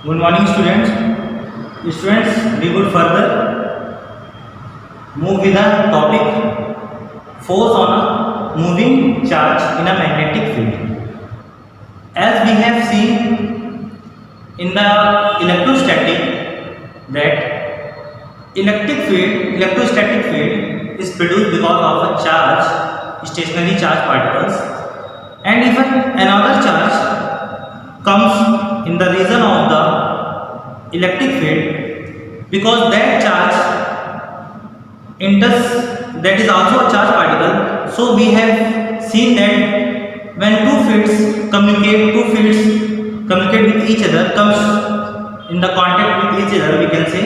Good morning, students. Students, we will further move with the topic force on a moving charge in a magnetic field. As we have seen in the electrostatic that electrostatic field is produced because of a charge, stationary charge particles, and if another charge comes in the region of the electric field, because that charge enters, that is also a charge particle. So we have seen that when two fields communicate with each other, comes in the contact with each other, we can say,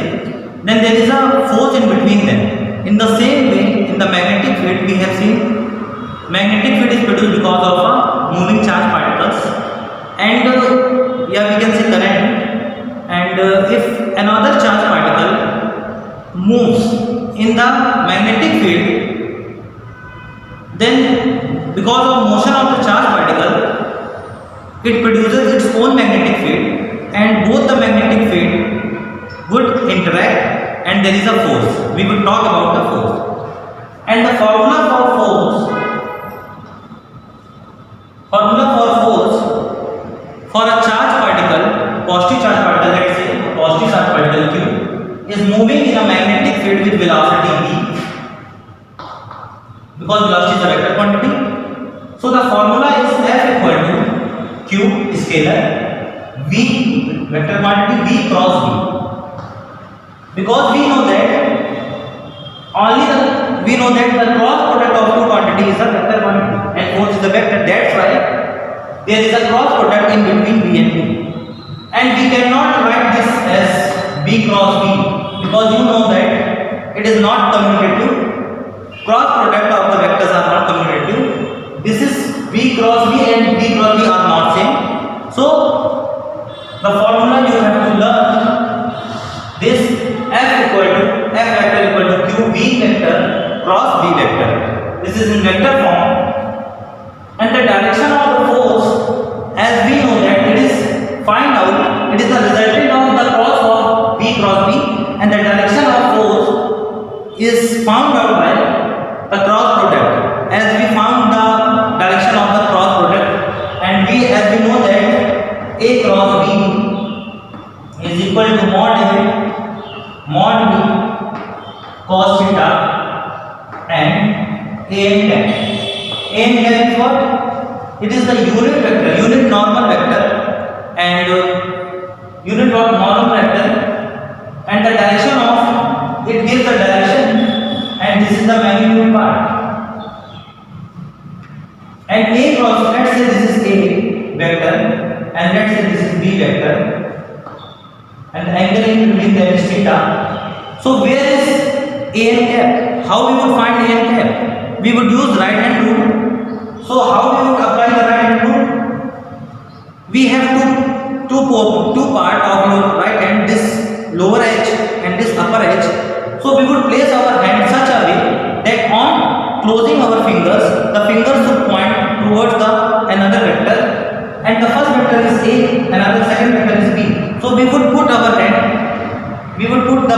then there is a force in between them. In the same way, in the magnetic field, we have seen magnetic field is produced because of a moving charge particles, and we can say current. And if another charge particle moves in the magnetic field, then because of motion of the charge particle, it produces its own magnetic field, and both the magnetic field would interact, and there is a force. We will talk about the force. And the formula for force for a charge particle, positive charge particle, let's say a positive charge particle Q is moving in a magnetic field with velocity v, because velocity is a vector quantity. So the formula is F equal to Q scalar v vector quantity v cross v, because we know that the cross product of two quantities is a vector quantity and force is a vector. That's why there is a cross product in between v and v. And we cannot write this as v cross v, because you know that it is not commutative. Cross product of the vectors are not commutative. This is v cross v and v cross v are not same. So the formula you have to learn this F vector equal to q v vector cross v vector. This is in vector form. And the direction of the force, as we know that it is the resultant of the cross of v cross v, and the direction of force is found out by the cross product. As we found the direction of the cross product, and as we know that a cross v is equal to mod v cos theta and a n cap. A n cap is what? It is the unit normal vector, and unit of normal vector, and the direction of it gives the direction, and this is the magnitude part. And a cross, let's say this is a vector, and let's say this is b vector, and the angle in between them is theta. So where is a n cap? How we would find a n cap? We would use right hand rule. So how we would apply the right hand rule? We have two part of your right hand, this lower edge and this upper edge. So we would place our hand such a way that on closing our fingers, the fingers should point towards another vector, and the first vector is A, another second vector is B. So we would put the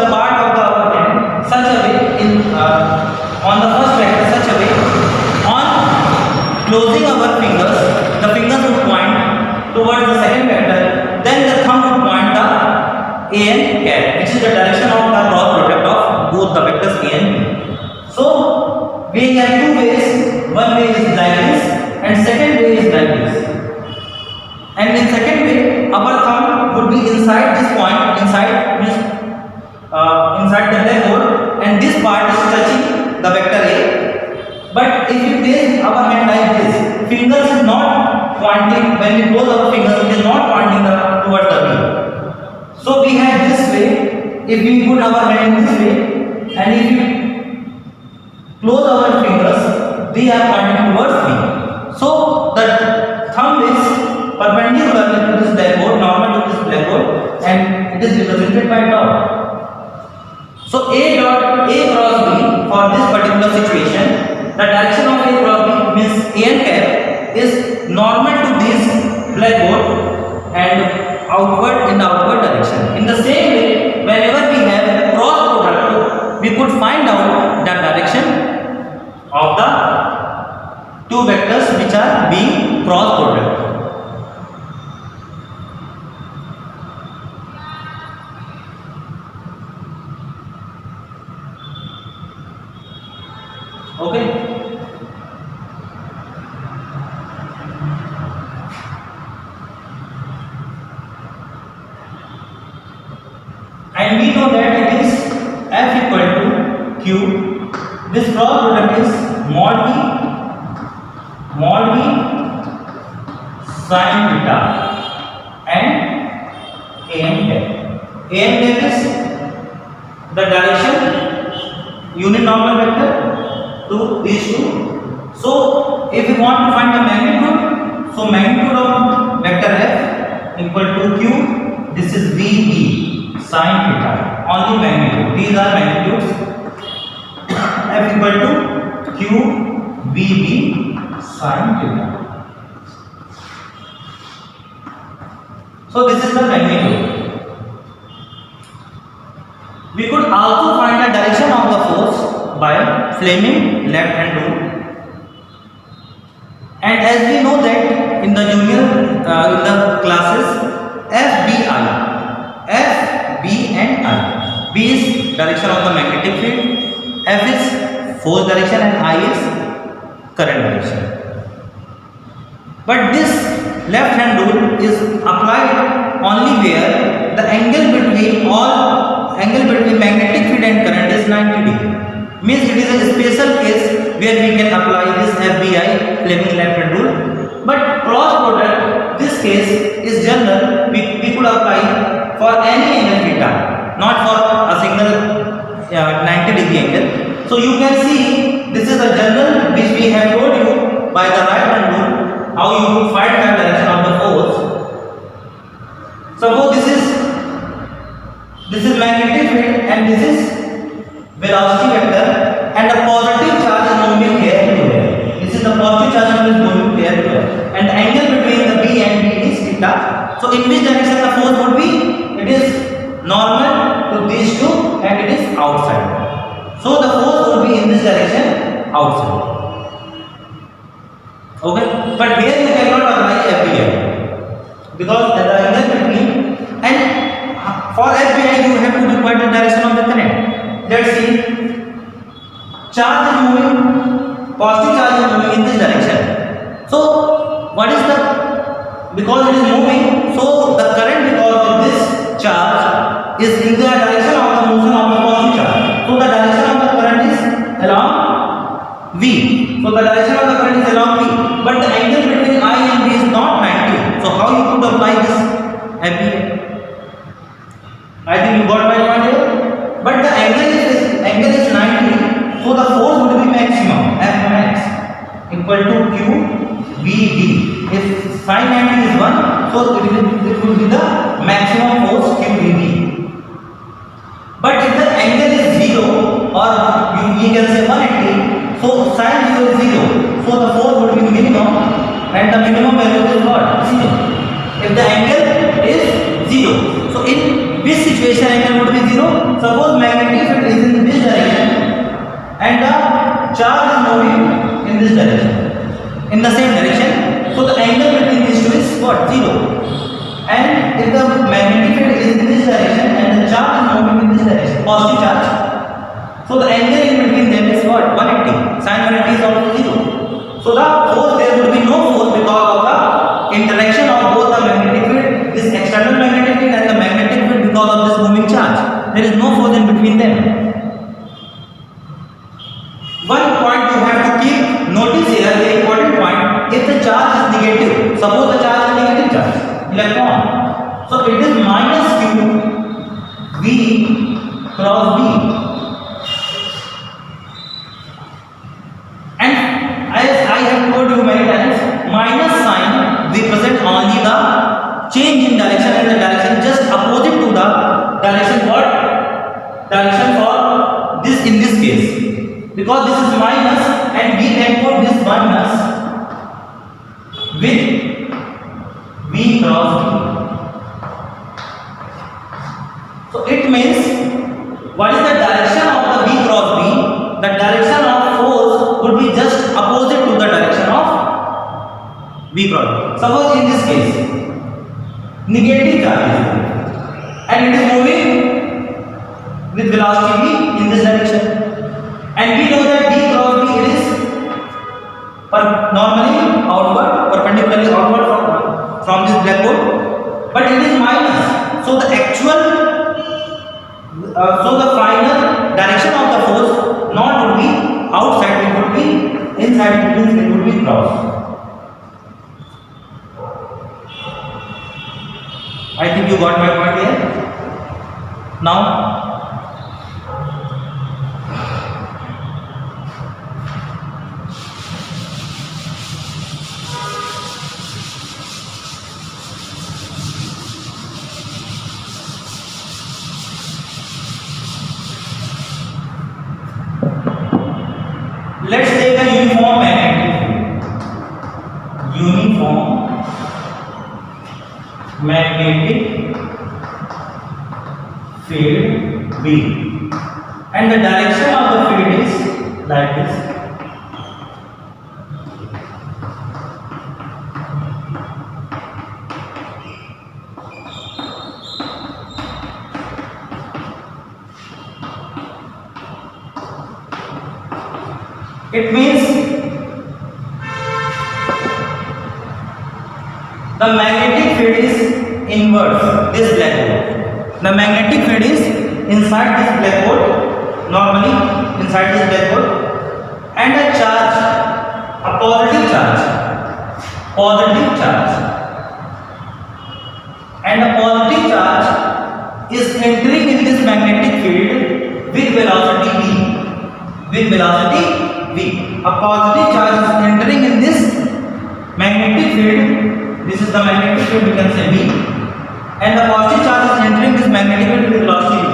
part of our hand such a way on the first vector, such a way on closing our fingers, the fingers would point towards the second vector, then the thumb would point the a n cap, which is the direction of the cross product of both the vectors a and b. So we have two ways. One way is like this, and second way is like this. And in second way, our thumb would be inside this point, inside the blackboard, and this part is touching the vector a. But if we place our hand like this, fingers is not pointing. When we close our fingers, it is not pointing towards the B. So we have this way. If we put our hand this way, and if we close our fingers, they are pointing towards B. So the thumb is perpendicular to this blackboard, normal to this blackboard, and it is represented by dot. So A cross B for this particular situation. The direction of A cross B means A n cap is normal to this blackboard and outward in the outward direction. Okay. And we know that it is F equal to Q. This cross product is mod V sin theta and am cap. Am cap is the direction unit normal vector to these two. So if we want to find the magnitude, so magnitude of vector F equal to Q. This is VB sin theta, only magnitude. These are magnitudes. F equal to Q VB sin theta. So this is the magnitude. We could also find the direction of the force by Fleming left hand rule. And as we know that in the junior in the classes, FBI, F, B and I. B is direction of the magnetic field, F is force direction and I is current direction. But this left hand rule is applied only where the angle between magnetic field and current is 90 degree. Means it is a special case where we can apply this FBI Fleming left hand rule. But cross product, this case is general. We could apply for any angle theta, not for a single 90 degree angle. So you can see this is a general which we have told you by the right hand rule how you would find the direction of the force. Suppose this is magnetic field and this is velocity vector and the positive charge is moving here to here. This is the positive charge is moving here to here and the angle between the B and B is theta. So in which direction the force would be? It is normal to these two and it is outside. So the force would be in this direction outside. Okay, but here you cannot apply FBI because the angle between, and for FBI you have to require the direction of the current. Let's see, charge is moving, positive charge is moving in this direction. So what is the, because it is moving, so the current because of this charge is in the direction of the motion of the positive charge. So the direction of the current is along V. So the direction of the current is along V. But the angle between I and B is not 90. So how you could apply this FBI? I think you got my point here. But the angle is 90. So the force would be maximum F max equal to Q VB. If sin 90 is 1, so it will be the maximum force Q VB. But if the angle is 0 or you can say 180, so sin 0 is 0. So the force would be minimum and the minimum value is what? 0. If the angle is 0. So in which situation angle would be 0? Suppose magnetic field is in this direction and the charge is moving in this direction, in the same direction. So the angle between these two is what? 0. And if the magnetic field is in this direction and the charge is moving in this direction, positive charge, so the angle in between them is what? 180. Sin 180 is also 0. So the force, there would be no force because of the interaction of both the magnetic field, this external magnetic field and the magnetic field because of this moving charge. There is no force in between them. One point you have to keep notice here, the important point, if the charge is negative, suppose the charge is negative charge, electron, so it is minus Q V cross B. And as I have told you many times, minus sign represent only the change in direction and the direction just opposite to the direction what? Direction for this in this case. Because this is minus and we can put this minus with V cross B. So it means what is the direction of the V cross B? The direction of force would be just opposite to the direction of V cross B. Suppose in this case negative charge is there and it is moving with velocity V in this direction. And we know that V cross B is so the final direction of the force not would be outside, it would be inside, it means it would be cross. I think you got my point here. Now let's take a uniform magnetic field. Uniform magnetic field B, and the direction of the field is like this. It means the magnetic field is inverse this blackboard. The magnetic field is inside this blackboard, normally inside this blackboard, and a charge, a positive charge, and a positive charge is entering in this magnetic field with velocity v. With velocity V. A positive charge is entering in this magnetic field. This is the magnetic field, we can say V, and the positive charge is entering this magnetic field with velocity V.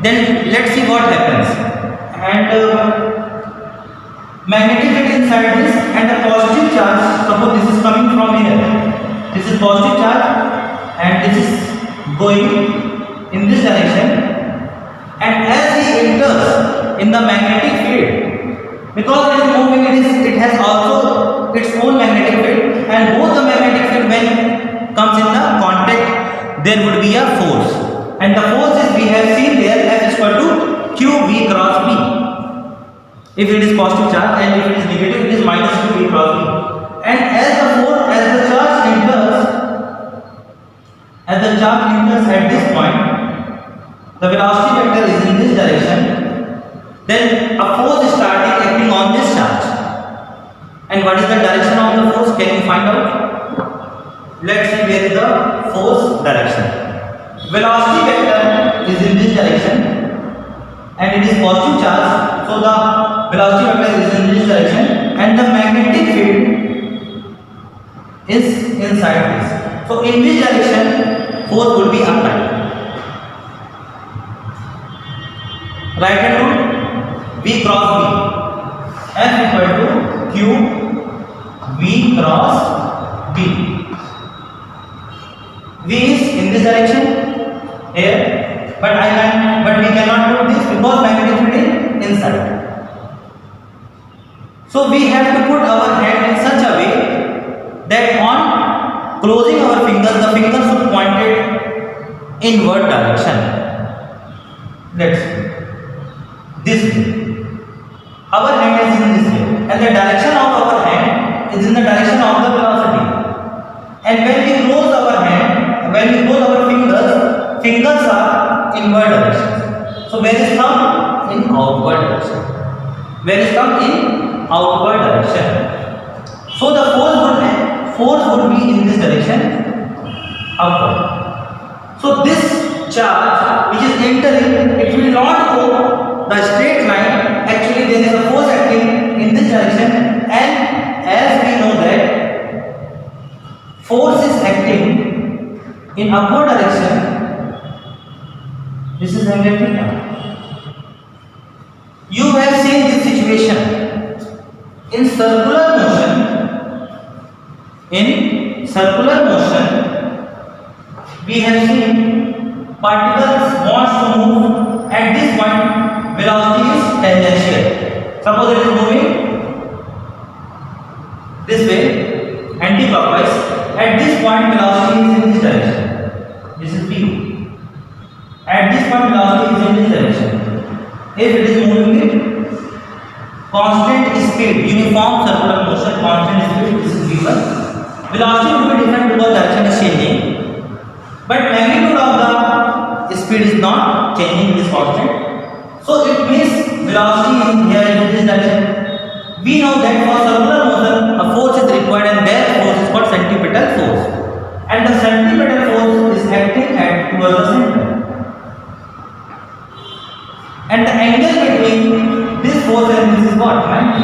Then let's see what happens. And magnetic field inside this, and the positive charge, suppose this is coming from here. This is positive charge, and this is going in this direction. And as he enters in the magnetic field, because it is moving, it has also its own magnetic field, and both the magnetic field when comes in the contact, there would be a force, and the force is, we have seen there, F is equal to QV cross B. If it is positive charge, and if it is negative, it is minus QV cross B. And as the charge enters at this point, the velocity vector is in this direction. Then a force is starting acting on this charge. And what is the direction of the force? Can you find out? Let's see where is the force direction. Velocity vector is in this direction, and it is positive charge. So the velocity vector is in this direction, and the magnetic field is inside this. So in this direction, force would be applied. Right hand rule, V cross B. F equal to Q V cross B. V is in this direction here, but we cannot put this because magnetic field is inside. So we have to put our hand in such a way that on closing our fingers, the fingers should point it inward direction. Let's see. This way. Our hand is in this way, and the direction of our hand is in the direction of the velocity. And when we close our hand, when we close our fingers are inward directions. So where is thumb? In outward direction. Where is thumb? In outward direction. So the force would be in this direction, upward. So this charge which is entering, it will not go the straight line. Actually there is a force acting in this direction, and as we know that force is acting in upward direction, this is angle theta. You have seen this situation in circular motion. In circular motion, we have seen particles wants to move at this point. Velocity is tangential. Suppose it is moving this way, anti-clockwise. At this point, velocity is in this direction. This is v. At this point, velocity is in this direction. If it is moving it, constant speed, uniform circular motion, constant speed. This is v1. Velocity will be different because direction is changing, but magnitude of the speed is not changing, it is constant. So it means velocity is here in this direction. We know that for circular motion a force is required and that force is called centripetal force. And the centripetal force is acting at towards the center. And the angle between this force and this is what? 90.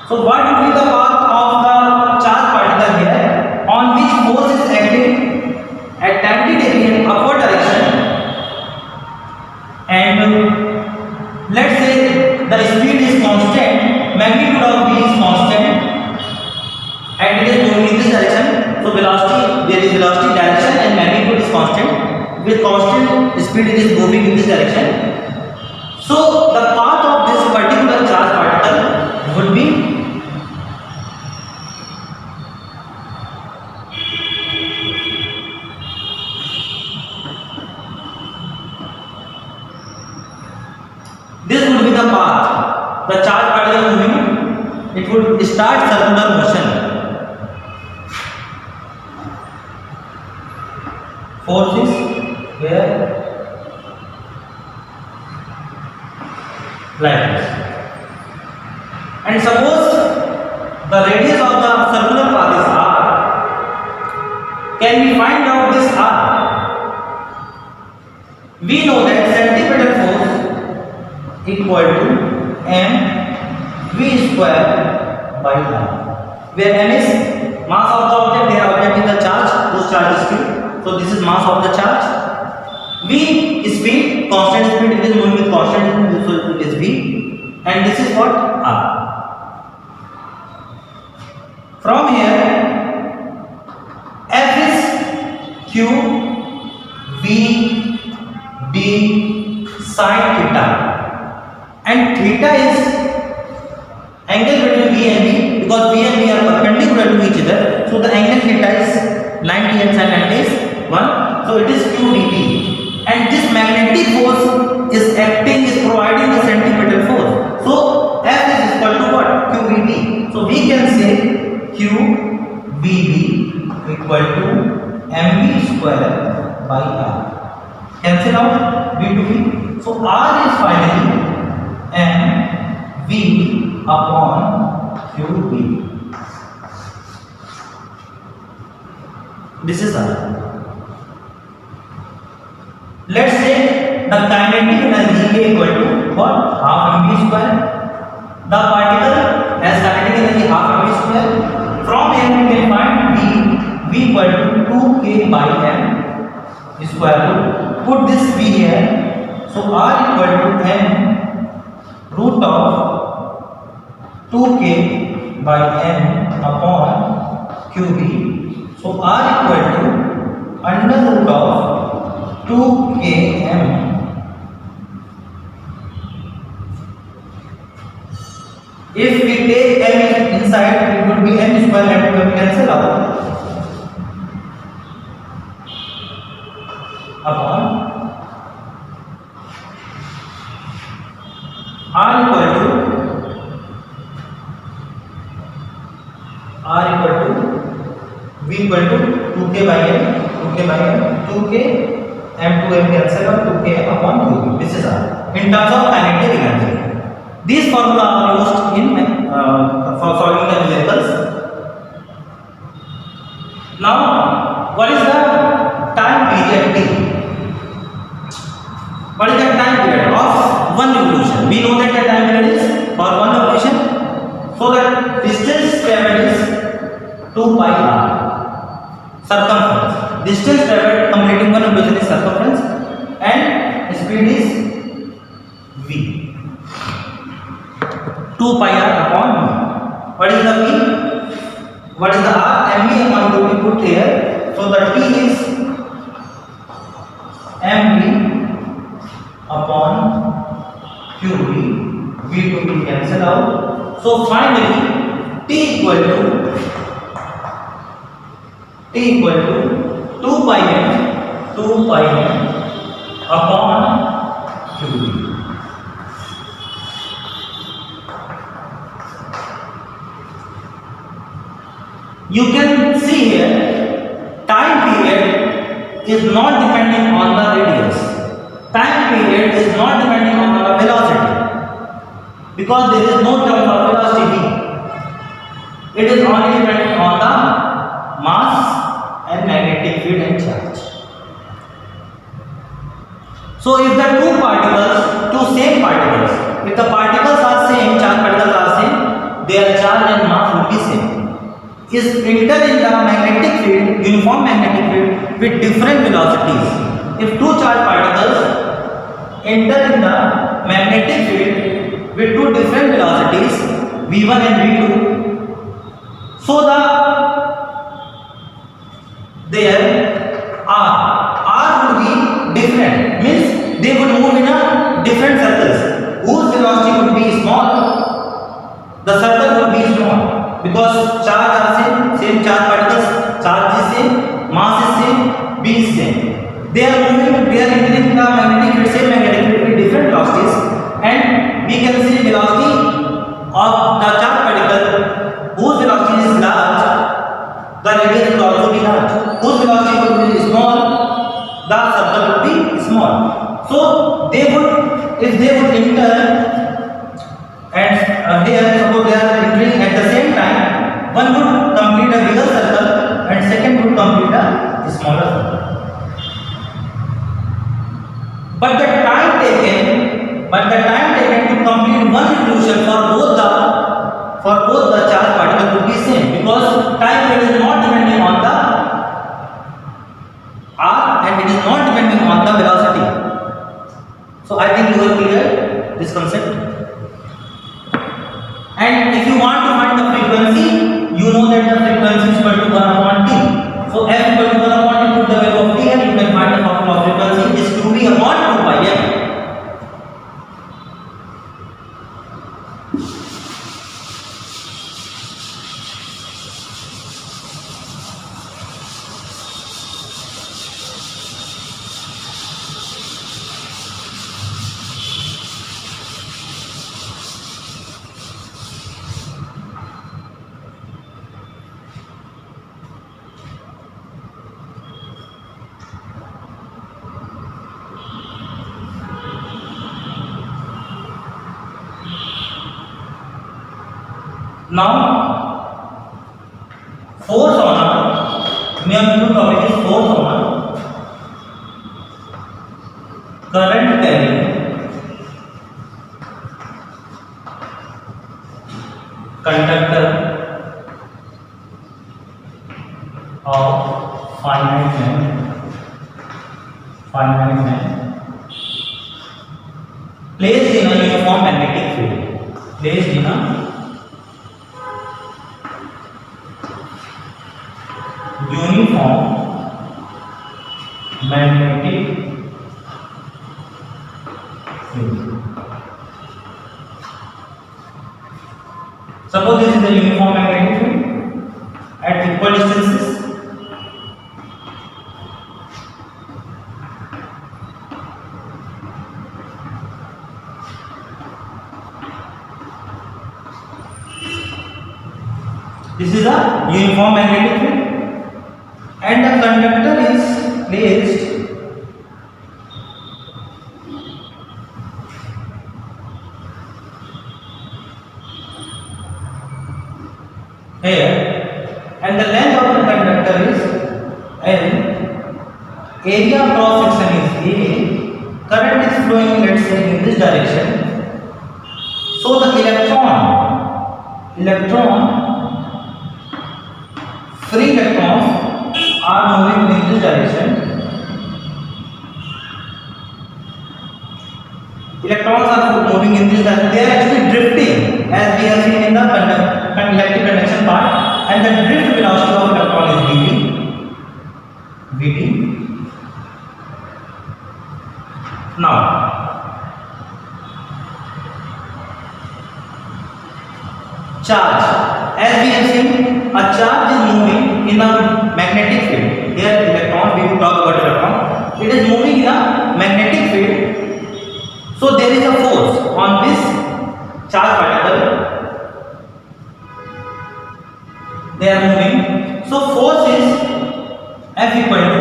So what will be the path of the charged particle here on which force is acting at 90 degree in upward direction? And let's say the speed is constant, magnitude of V is constant, and it is moving in this direction. So velocity, there is velocity direction and magnitude is constant. With constant speed, it is moving in this direction. So the path of this particular charged particle would be the path. The charged particle moving, it would start circular motion. Force is here like this. And suppose the radius of the circular path is r. Can we find out this r? We know that centripetal force equal to mv square by r, where m is mass of the object, their object is the charge, whose charge is q. So this is mass of the charge. V is speed, constant speed, it is moving with constant speed, so it is v, and this is what? R. From here, F is q v d sine theta. And theta is angle between V and B, because V and B are perpendicular to each other. So the angle theta is 90 and sin 90 is 1. So it is q dt. And this magnetic force is acting, is providing the centripetal force. So F is equal to what? Q Vd. So we can say Q Vd equal to mv square by r. Cancel out V to V. So r is finally mv upon qv. This is r. Let's say the kinetic energy is equal to what? Half mv square. The particle has kinetic energy half mv square. From here we can find v equal to 2k by m square root. Put this v here. So r equal to m root of 2k by m upon qv. So r equal to under root of 2km. If we take m inside, it would be m square and we cancel out upon r equal to v equal to 2k by m, 2k m to m cancel out, 2k upon qv. This is r in terms of kinetic energy. These formula are used in for solving the numericals. Now, what is the time period t? What is the time period of one revolution? We know that the time period is for one revolution. So the distance traveled is 2 pi r. Circumference. Distance traveled completing one revolution is circumference, and speed is v. 2 pi r upon v. What is the v? What is the r? mv upon to be put here. So the t is mv upon qv. V to be cancelled out. So finally t equal to 2 pi m upon qv. You can see here time period is not depending on the radius. not depending on the velocity, because there is no term for velocity. It is only depending on the mass and magnetic field and charge. So if the two same particles, if the particles are same, charge particles are same, their charge and mass will be same. Is enter in the magnetic field, uniform magnetic field with different velocities. If two charged particles enter in the magnetic field with two different velocities, v1 and v2, so their r will be different, means they would move in a different circles whose velocity would be small, the circle would be small. Because charge are same charge particles, charge is same, mass is same, b is same. They are moving, they are entering the magnetic field, same magnetic field with different velocities, and we can see velocity of the charge particle whose velocity is large, the radius will also be large. Whose velocity will be small, the circle will be small. So they would, if they would enter. And here suppose they are entering at the same time, one would complete a bigger circle and second would complete a smaller circle. But the time taken to complete one revolution for both the charge particles would be same, because time period is not depending on the r and it is not depending on the velocity. So I think you are clear this concept. And if you want to find the frequency, you know that the frequency is equal to 1 upon t. So f equal to 1 upon t, put the value of t and you can find the formula of frequency is 2b upon 2 pi m. Now, force on a, main new topic is force on a current carrying conductor of finite length placed in a uniform magnetic field. Placed in a uniform magnetic field. Suppose this is a uniform magnetic field at equal distances. This is a uniform magnetic field. And the conductor is placed here, and the length of the conductor is L, area cross section is A, current is flowing, let's say, in this direction. So the free electrons are moving in this direction. Electrons are moving in this direction. They are actually drifting, as we have seen in the electric conduction part, and the drift velocity of electron is vt. Now, charge. As we have seen, a charge is moving in a magnetic field. Here, electron, we will talk about electron. It is moving in a magnetic field. So, there is a force on this charge particle. They are moving. So, force is F equal to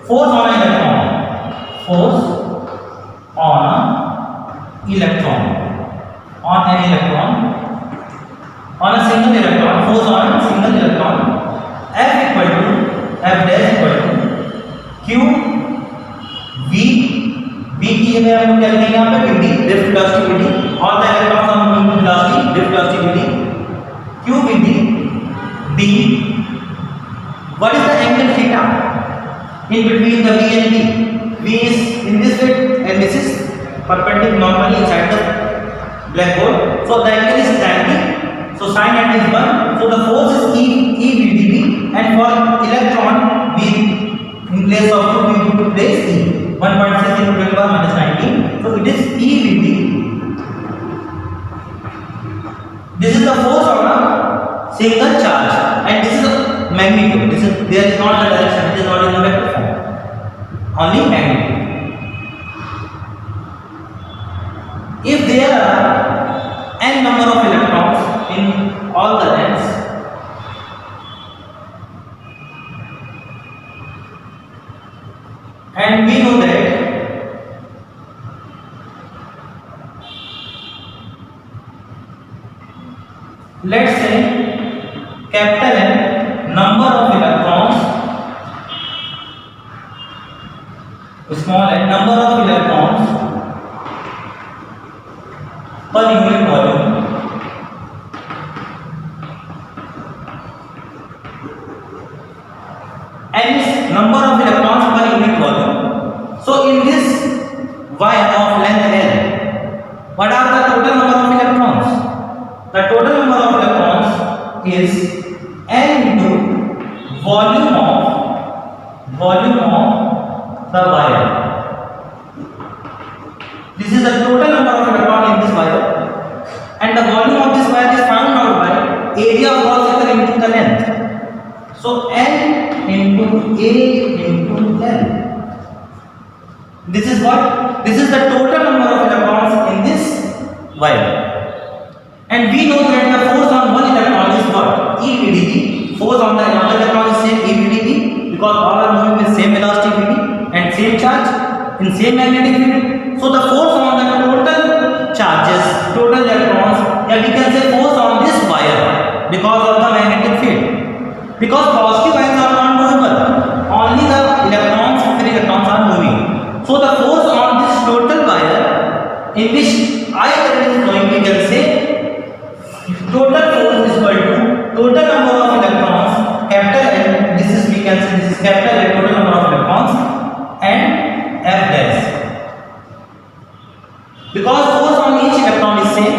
force on an electron. Force on a electron, on an electron, on a single electron, force on a single electron, F equal to F dash equal to Q V, V की जगह हम क्या लिखेंगे यहाँ पे VD, drift velocity VD, all the electrons are moving with velocity, drift velocity VD, Q VD, B. What is the angle theta in between the V and B? V is in this way and this is perpendicular normally inside the black hole. So the angle is 90. So sin at is 1. So the force is E VdV, and for electron we in place of 2 we put place E. 1.6 into 10 power minus 19. So it is E VD. This is the force on a single charge, and this is the magnitude. This is, there is not the direction. It is not in the vector form. Only magnitude. If there are n number of electrons in all the ends, and we know that let's say capital N number of electrons, small n number of electrons per unit volume, n is number of electrons per unit volume. So in this wire of length L, what are the total number of electrons? The total number of electrons is n into volume of the wire. This is the total number of electrons in this wire, and the volume of this wire is found out by area of cross section into the length. So n into A into L. This is what? This is the total number of electrons in this wire. And we know that the force on one electron is what? E VdV. Force on the another electron is same E VdV, because all are moving with same velocity VD and same charge in same magnetic field. So the force on the total charges, total electrons, yeah, we can say force on this wire because of the magnetic field. Because positive ions are not movable, only the electrons, free electrons are moving. So the force on this total wire in which I current is flowing, we can say total force is equal to total number of electrons, capital N, this is we can say this is capital N, total number of electrons, and F dash. Because force on each electron is same,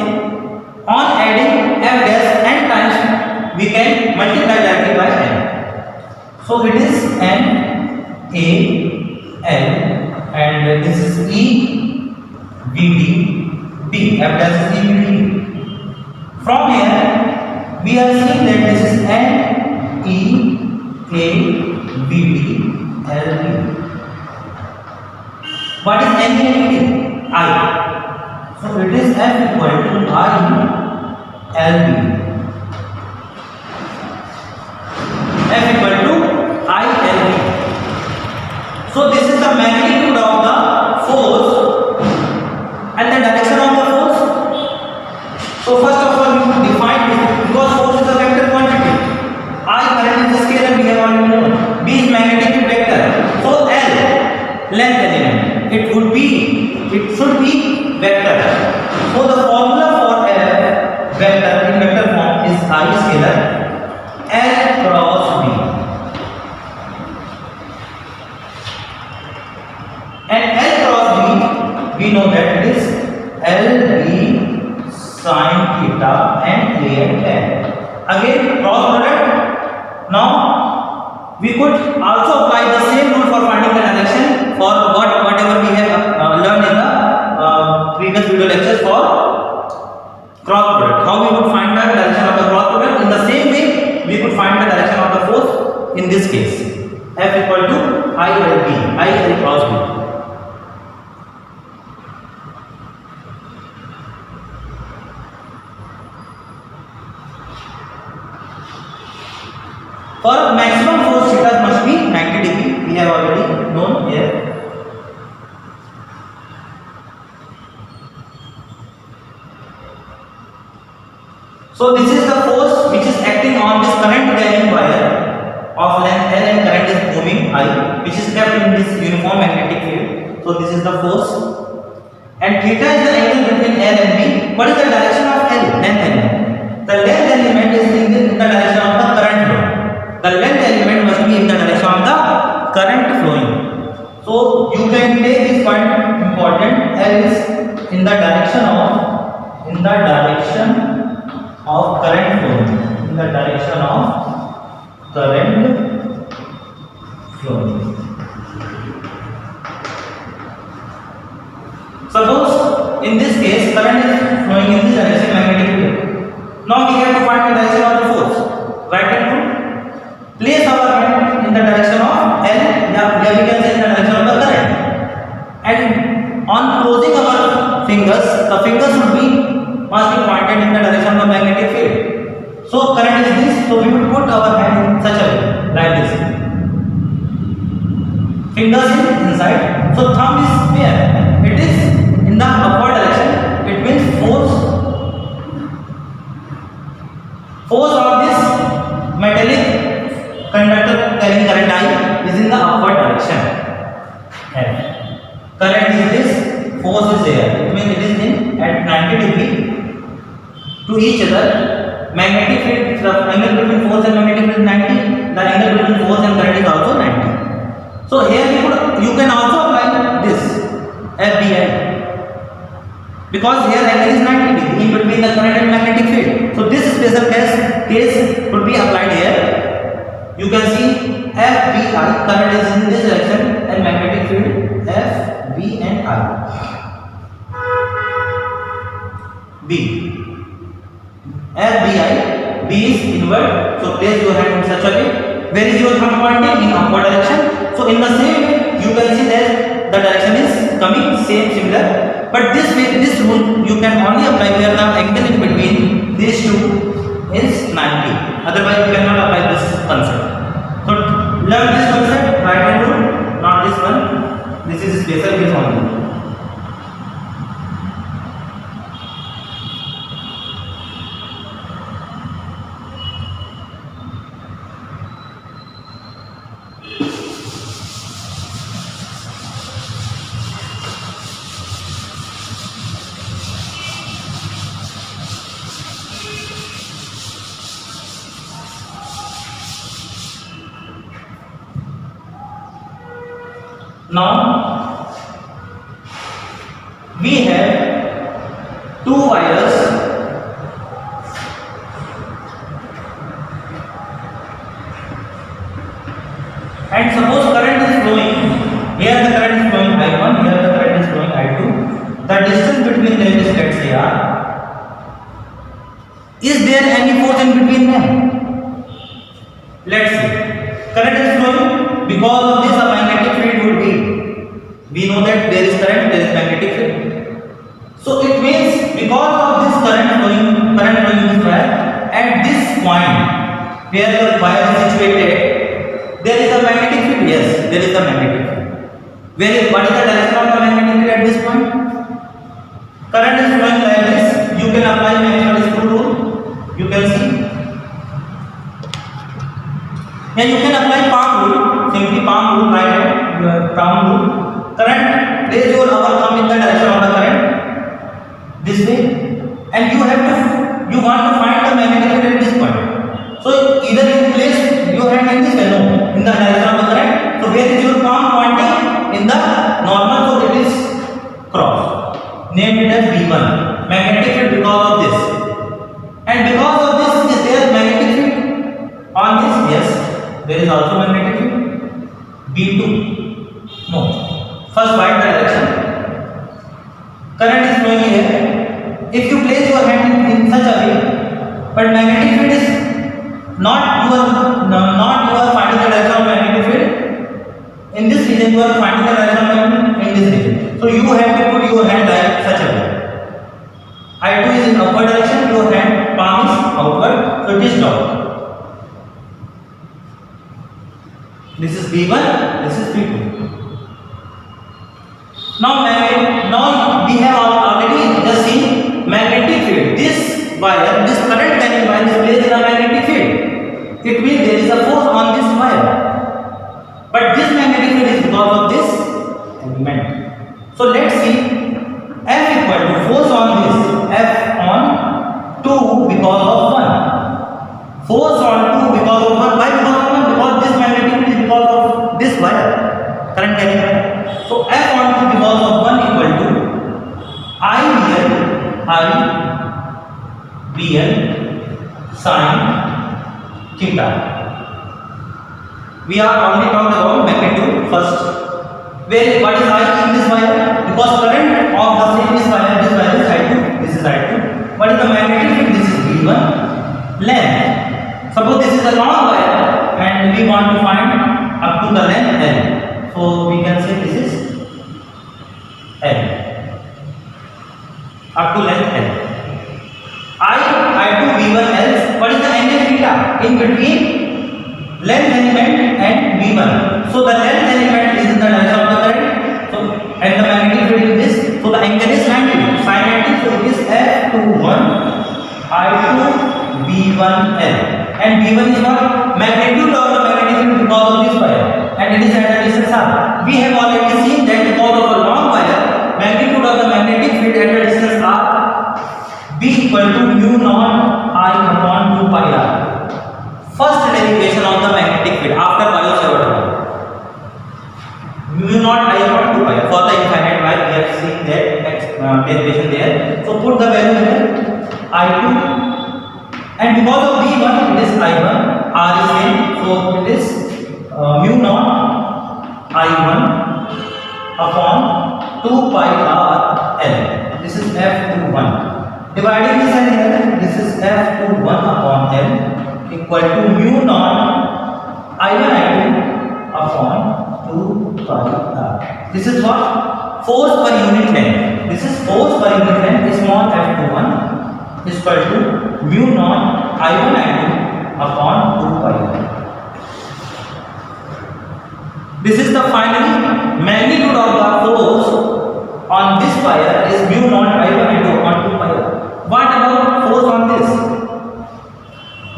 on adding F dash n times we can multiply directly by n. So it is n A L, and this is E VD B. F dash is E VD B. From here we are seeing that this is n E A VD L B. What is n E A VD? I. So it is F equal to I L B. F equal to I L B. So this is the magnitude of the force and the direction of the force. So first of all we will define this, because force is a vector quantity. I current is a scalar, we have already known. B is magnetic field vector. So L, length element, it should be vector. So the formula for F vector in vector form is I scalar L cross B. And L cross B, we know that it is L B sin theta and A and tan. Again cross product. Now we could also apply the same rule for finding the direction for whatever we have learned in the previous video lectures for cross product. How we would find the direction of the cross product? In the same way we could find the direction of the force in this case. F equal to I L B, I L cross B. For maximum force theta must be 90 degree. We have already known here. So this is the force which is acting on this current carrying wire of length L and current is moving I, which is kept in this uniform magnetic field. So this is the force, and theta is the angle between L and B. What is the direction of L? Length element. The length element is in the direction of the current flow. The length element must be in the direction of the current flowing. So you can take this point important. L is in the direction of current flowing. In the direction of current flowing. Suppose in this case current is flowing in this direction magnetic field. Now we have to find the direction of the force. Right hand rule. Place our hand in the direction of L. Here we can say in the direction of the current. And on closing our fingers, the fingers must be pointed in the direction of the magnetic field. So current is this. So we will put our hand in such a way, like this. Fingers inside. So thumb is where? It is in the upward direction. It means force of this metallic conductor carrying current I is in the upward direction. And current is this, force is there. It means it is in at 90 degree to each other. Magnetic field, the angle between force and magnetic field is 90. The angle between force and current is also 90. So here you can also apply this FBI, because here angle is 90 degree in between the current and magnetic field. So this special case would be applied here. You can see FBI, current is in this direction, and magnetic field F, B and I. B. FBI, B is inward. So place your hand in such a way. Where is your thumb pointing? In upward direction. So in the same way, you can see that the direction is coming similar. But this rule you can only apply where the angle in between these two is 90. Otherwise, you cannot apply this concept. So learn this concept, right hand rule, not this one. This is a special case only. Now we have two wires and suppose current is flowing. Here the current is flowing I1, here the current is flowing I2. The distance between them is, let's say, R. Is there any force in between them? Let's see. Current is flowing. Because of this, a magnetic field would be. We know that there is current, there is magnetic field. So it means because of this current flowing in this wire, at this point where the wire is situated, there is a magnetic field. Yes, there is a magnetic field. What is the direction of the magnetic field at this point? Current is flowing like this. You can apply Maxwell's screw rule. You can see. And you can apply palm rule. Simply palm rule, right hand, palm rule. Current, place your upper thumb in the direction of the current, this way, and you want to find the magnetic field at this point. So either you place your hand in this way, no, in the direction of the current. So where is your palm pointing? In the normal, so it is cross. Name it as B1. Magnetic field because of this, and because of this, is there magnetic field on this? Yes, there is also magnetic field. B2, no. First find the direction. Current is flowing here. If you place your hand in such a way, but magnetic field is not you are finding the direction of magnetic field in this region. You are finding the direction of in this region. So you have to put your hand like such a way. I2 is in upward direction. Your hand palm is outward. So it is down. This is B1. This is B2. Now we have already just seen magnetic field. This wire, this current it means there is a force on this wire. But this magnetic field is because of this element. So let's see, F equal to force on this, F on 2 because of 1. Force on 2 because of 1. Why because of 1? Because this magnetic field is because of this wire, current carrying wire. So F on 2 because of 1 equal to I BL sin theta. We are only talking about magnitude first. What is I in this wire? Because current of the same this wire is I2, this is I2. What is the magnetic field? This is V1. Length. Suppose this is a long wire and we want to find up to the length L. So we can say this is L. Up to length L. I2 V1 L. What is the angle theta in between length element and V1? So the length element is in the direction of the current. So and the magnetic field is this. So the angle is 90. Sin 90. So it is F21 I2 V1 L. And V1 is what? Magnitude of the magnetic field because of this wire. And it is at a distance R. We have already seen that because of a long wire, magnitude of the magnetic field at a distance R, B equal to mu naught I upon 2 pi R. First derivation of the magnetic field after Biot-Savart. Mu naught I upon 2 pi. For the infinite wire, we have seen that derivation there. So put the value here I2, and because of V1 it is I1, R is same, so it is mu naught I1 upon 2 pi R L. This is F21. Dividing this and L, this is F21 upon L equal to mu naught I1 I2 upon 2 pi R. This is what? Force per unit length. This is force per unit length, small F21 is equal to mu naught I1 I2 upon 2 pi R. This is the final magnitude of the force on this wire is mu naught I1 I2 upon 2 pi R. What about force on this?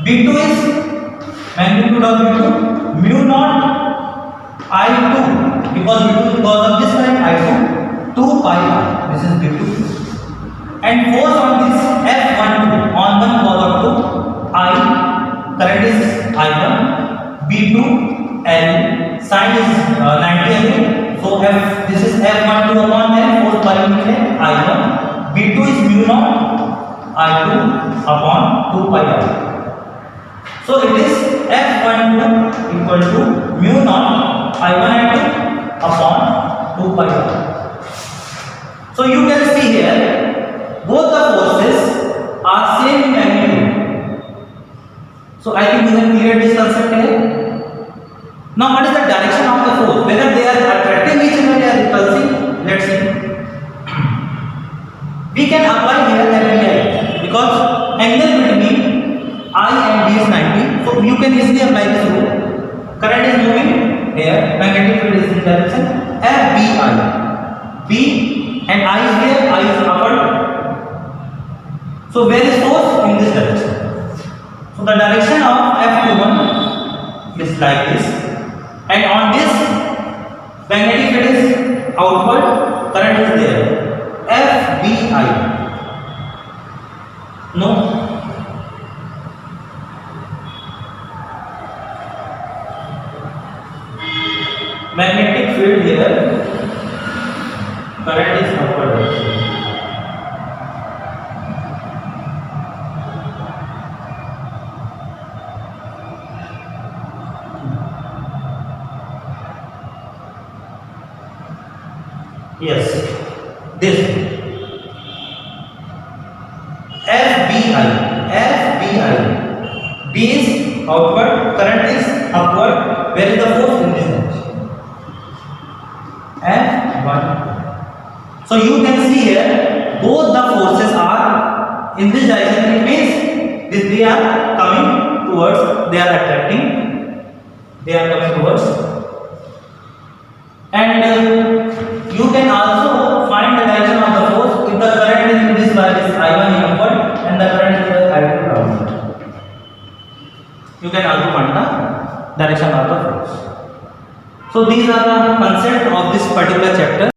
B2 is magnitude of B2 mu naught I2 because B2 is because of this line I2 2 pi R. This is B2. And force on this F12 on 1 because of 2 I, current is I1, B2 L, sine is 90 again. So this is F12 upon L, force per unit length I1, B2 is mu naught I2 upon 2 pi R. So it is F12 equal to mu naught I1 I2 upon 2 pi R. So you can see here both the forces are same in magnitude. So I think you have cleared this concept here. Now what is the direction of the force? Whether they are attracting each other or they are repulsing? Let's see. We can apply here FBI because angle between I and B is 90. So you can easily apply this rule. Current is moving here, magnetic field is in direction FBI. B and I is here, I is upward. So where is force? In this direction. So the direction of F21 is like this, and on this magnetic field is outward, current is there. FBI. No. Magnetic field here, current is upward direction. Yes, this FBI. B is outward, current is upward. Where is the force in this direction? F1. So you can see here both the forces are in this direction. It means this they are coming towards, they are attracting, they are coming towards, and you can also find the direction of the force if the current is in this wire is I1 in upward and the current is I2 downward. You can also find direction of the force. So these are the concept of this particular chapter.